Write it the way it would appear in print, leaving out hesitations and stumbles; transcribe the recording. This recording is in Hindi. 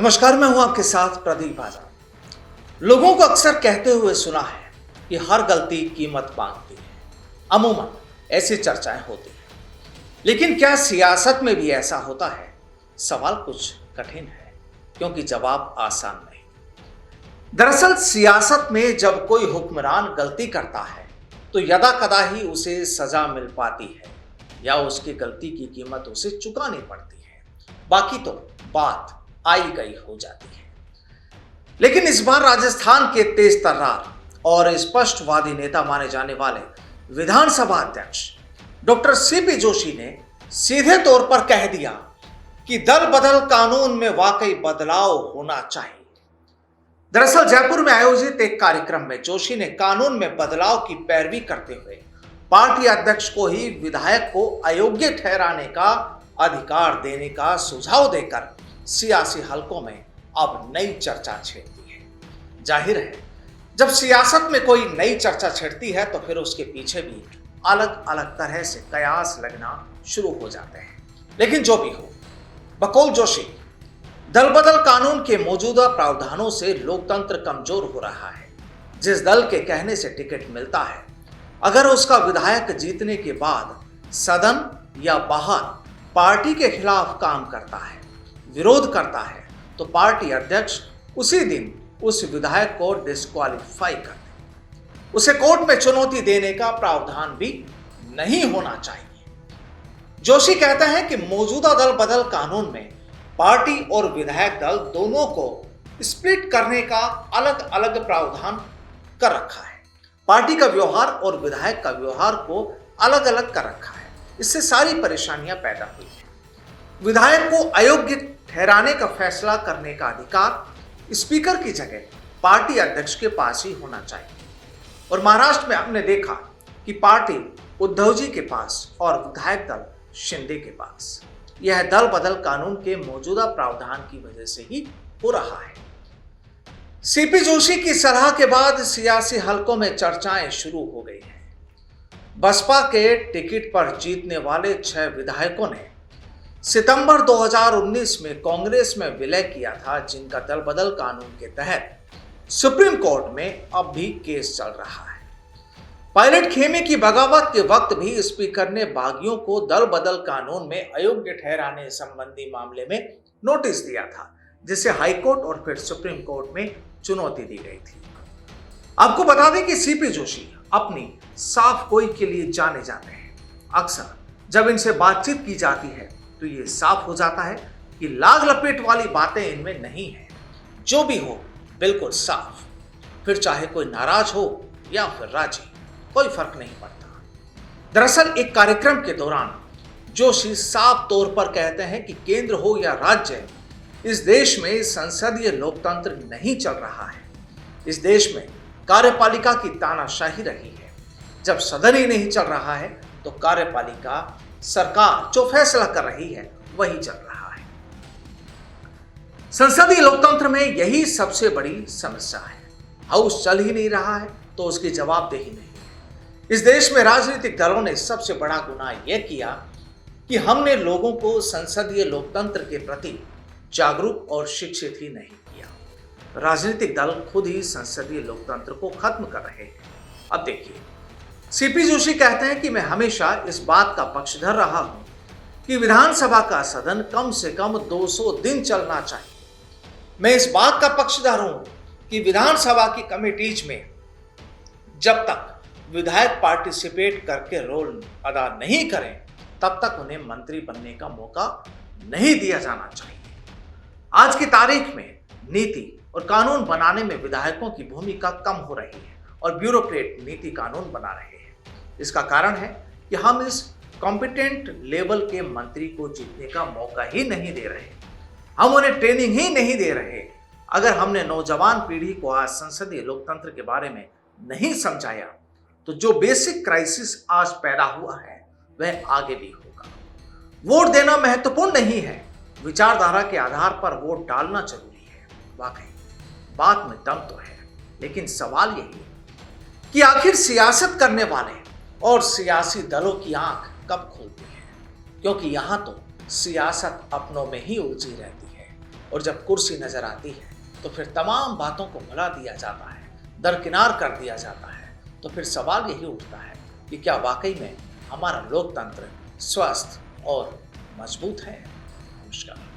नमस्कार, मैं हूं आपके साथ प्रदीप आजाद। लोगों को अक्सर कहते हुए सुना है कि हर गलती कीमत मांगती है। अमूमन ऐसी चर्चाएं होती हैं, लेकिन क्या सियासत में भी ऐसा होता है? सवाल कुछ कठिन है, क्योंकि जवाब आसान नहीं। दरअसल सियासत में जब कोई हुक्मरान गलती करता है तो यदा कदा ही उसे सजा मिल पाती है या उसकी गलती की कीमत उसे चुकानी पड़ती है। बाकी तो बात आई गई हो जाती है। लेकिन इस बार राजस्थान के तेज तर्रार और स्पष्टवादी नेता माने जाने वाले विधानसभा अध्यक्ष डॉक्टर सीपी जोशी ने सीधे तौर पर कह दिया कि दल बदल कानून में वाकई बदलाव होना चाहिए। दरअसल जयपुर में आयोजित एक कार्यक्रम में जोशी ने कानून में बदलाव की पैरवी करते हुए पार्टी अध्यक्ष को ही विधायक को अयोग्य ठहराने का अधिकार देने का सुझाव देकर सियासी हलकों में अब नई चर्चा छेड़ती है। जाहिर है, जब सियासत में कोई नई चर्चा छिड़ती है तो फिर उसके पीछे भी अलग अलग तरह से कयास लगना शुरू हो जाते हैं। लेकिन जो भी हो, बकौल जोशी, दल बदल कानून के मौजूदा प्रावधानों से लोकतंत्र कमजोर हो रहा है। जिस दल के कहने से टिकट मिलता है, अगर उसका विधायक जीतने के बाद सदन या बाहर पार्टी के खिलाफ काम करता है, विरोध करता है, तो पार्टी अध्यक्ष उसी दिन उस विधायक को डिस्क्वालीफाई कर दे। उसे कोर्ट में चुनौती देने का प्रावधान भी नहीं होना चाहिए। जोशी कहता है कि मौजूदा दल बदल कानून में पार्टी और विधायक दल दोनों को स्प्लिट करने का अलग अलग प्रावधान कर रखा है। पार्टी का व्यवहार और विधायक का व्यवहार को अलग अलग कर रखा है। इससे सारी परेशानियां पैदा हुई है। विधायक को अयोग्य ठहराने का फैसला करने का अधिकार स्पीकर की जगह पार्टी अध्यक्ष के पास ही होना चाहिए। और महाराष्ट्र में हमने देखा कि पार्टी उद्धव जी के पास और विधायक दल शिंदे के पास। यह दल बदल कानून के मौजूदा प्रावधान की वजह से ही हो रहा है। सीपी जोशी की सलाह के बाद सियासी हलकों में चर्चाएं शुरू हो गई हैं। बसपा के टिकट पर जीतने वाले 6 विधायकों ने सितंबर 2019 में कांग्रेस में विलय किया था, जिनका दल बदल कानून के तहत सुप्रीम कोर्ट में अब भी केस चल रहा है। पायलट खेमे की बगावत के वक्त भी स्पीकर ने बागियों को दल बदल कानून में अयोग्य ठहराने संबंधी मामले में नोटिस दिया था, जिसे हाईकोर्ट और फिर सुप्रीम कोर्ट में चुनौती दी गई थी। आपको बता दें कि सीपी जोशी अपनी साफ गोई के लिए जाने जाते हैं। अक्सर जब इनसे बातचीत की जाती है तो ये साफ हो जाता है कि लाग लपेट वाली बातें इनमें नहीं है। जो भी हो, बिल्कुल साफ। फिर चाहे कोई नाराज हो या फिर राजी, कोई फर्क नहीं पड़ता। दरअसल एक कार्यक्रम के दौरान जोशी साफ तौर पर कहते हैं कि केंद्र हो या राज्य, इस देश में संसदीय लोकतंत्र नहीं चल रहा है। इस देश में कार्यपालिका की तानाशाही रही है। जब सदन ही नहीं चल रहा है तो कार्यपालिका, सरकार जो फैसला कर रही है वही चल रहा है। संसदीय लोकतंत्र में यही सबसे बड़ी समस्या है। हाउस चल ही नहीं रहा है तो उसकी जवाबदेही नहीं है। इस देश में राजनीतिक दलों ने सबसे बड़ा गुनाह यह किया कि हमने लोगों को संसदीय लोकतंत्र के प्रति जागरूक और शिक्षित ही नहीं किया। राजनीतिक दल खुद ही संसदीय लोकतंत्र को खत्म कर रहे हैं। अब देखिए, सीपी जोशी कहते हैं कि मैं हमेशा इस बात का पक्षधर रहा हूं कि विधानसभा का सदन कम से कम 200 दिन चलना चाहिए। मैं इस बात का पक्षधर हूं कि विधानसभा की कमेटीज में जब तक विधायक पार्टिसिपेट करके रोल अदा नहीं करें, तब तक उन्हें मंत्री बनने का मौका नहीं दिया जाना चाहिए। आज की तारीख में नीति और कानून बनाने में विधायकों की भूमिका कम हो रही है और ब्यूरोक्रेट नीति कानून बना रहे हैं। इसका कारण है कि हम इस कॉम्पिटेंट लेवल के मंत्री को जीतने का मौका ही नहीं दे रहे। हम उन्हें ट्रेनिंग ही नहीं दे रहे। अगर हमने नौजवान पीढ़ी को आज संसदीय लोकतंत्र के बारे में नहीं समझाया तो जो बेसिक क्राइसिस आज पैदा हुआ है वह आगे भी होगा। वोट देना महत्वपूर्ण नहीं है, विचारधारा के आधार पर वोट डालना जरूरी है। वाकई बात में दम तो है, लेकिन सवाल यही है कि आखिर सियासत करने वाले और सियासी दलों की आंख कब खुलती है, क्योंकि यहां तो सियासत अपनों में ही उलझी रहती है। और जब कुर्सी नजर आती है तो फिर तमाम बातों को भुला दिया जाता है, दरकिनार कर दिया जाता है। तो फिर सवाल यही उठता है कि क्या वाकई में हमारा लोकतंत्र स्वस्थ और मजबूत है? नमस्कार।